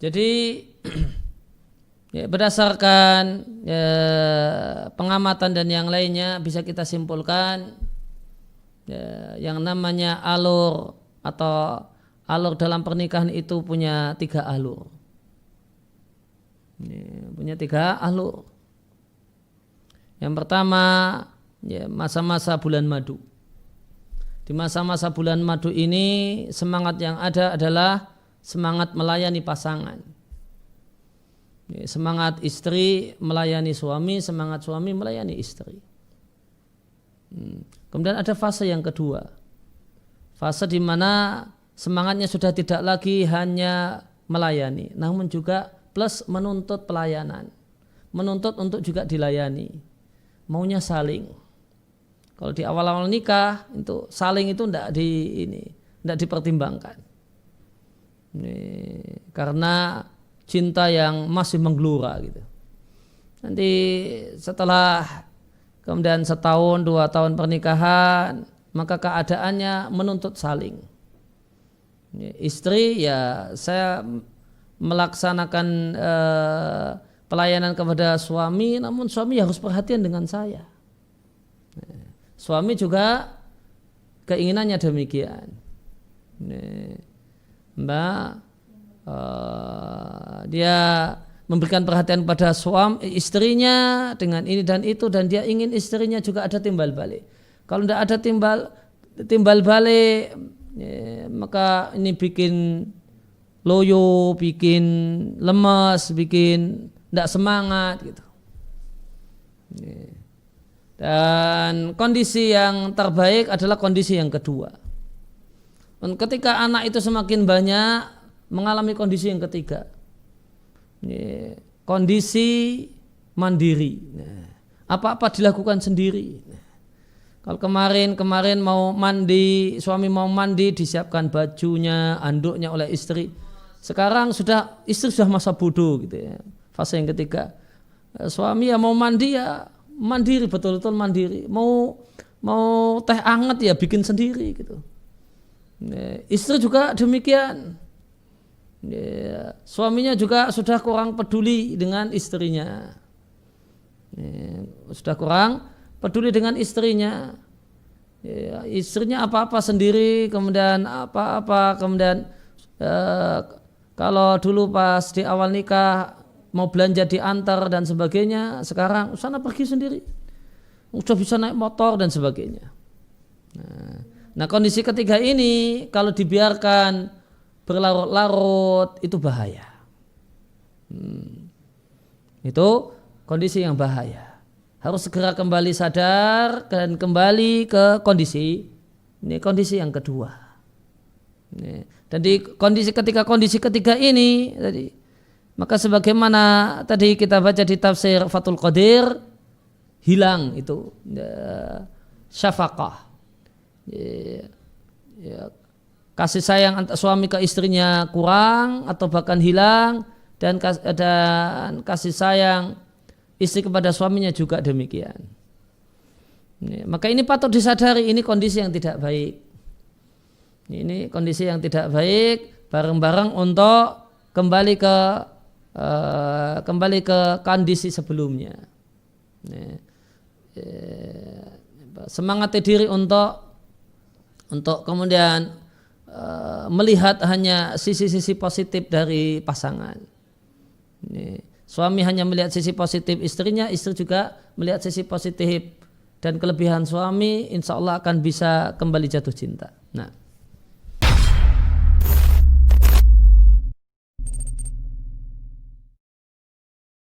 Jadi ya, berdasarkan pengamatan dan yang lainnya bisa kita simpulkan yang namanya alur atau alur dalam pernikahan itu punya 3 alur. Punya 3 alur. Yang pertama masa-masa bulan madu. Di masa-masa bulan madu ini semangat yang ada adalah semangat melayani pasangan. Semangat istri melayani suami, semangat suami melayani istri. Kemudian ada fase yang kedua. Fase di mana semangatnya sudah tidak lagi hanya melayani, namun juga plus menuntut pelayanan. Menuntut untuk juga dilayani. Maunya saling. Kalau di awal-awal nikah itu saling itu tidak dipertimbangkan. Karena cinta yang masih menggelora gitu. Nanti setelah kemudian 1 tahun 2 tahun pernikahan, maka keadaannya menuntut saling. Istri ya saya melaksanakan pelayanan kepada suami, namun suami harus perhatian dengan saya. Suami juga keinginannya demikian. Mbak dia memberikan perhatian pada suami istrinya dengan ini dan itu, dan dia ingin istrinya juga ada timbal balik. Kalau tidak ada timbal balik maka ini bikin loyo, bikin lemas, bikin tidak semangat gitu. Dan kondisi yang terbaik adalah kondisi yang kedua. Dan ketika anak itu semakin banyak, mengalami kondisi yang ketiga, kondisi mandiri. Apa-apa dilakukan sendiri. Kalau kemarin mau mandi, suami mau mandi, disiapkan bajunya, anduknya oleh istri. Sekarang istri sudah masa bodoh gitu ya. Fase yang ketiga, suami ya mau mandi ya mandiri, betul-betul mandiri. Mau teh hangat ya bikin sendiri gitu. Istri juga demikian. Suaminya juga sudah kurang peduli dengan istrinya. Sudah kurang peduli dengan istrinya. Istrinya apa-apa sendiri, kemudian apa-apa, kemudian kalau dulu pas di awal nikah mau belanja diantar dan sebagainya, sekarang sana pergi sendiri, sudah bisa naik motor dan sebagainya. Nah kondisi ketiga ini kalau dibiarkan berlarut-larut itu bahaya. Itu kondisi yang bahaya. Harus segera kembali sadar dan kembali ke kondisi. Ini kondisi yang kedua. Dan di kondisi ketiga ini tadi, maka sebagaimana tadi kita baca di tafsir Fathul Qadir, hilang itu syafaqah. Kasih sayang suami ke istrinya kurang atau bahkan hilang, dan kasih sayang istri kepada suaminya juga demikian. Maka ini patut disadari, ini kondisi yang tidak baik. Ini kondisi yang tidak baik, bareng-bareng untuk kembali ke kondisi sebelumnya. Semangati diri untuk kemudian melihat hanya sisi-sisi positif dari pasangan. Suami hanya melihat sisi positif istrinya, istri juga melihat sisi positif dan kelebihan suami, insya Allah akan bisa kembali jatuh cinta. Nah.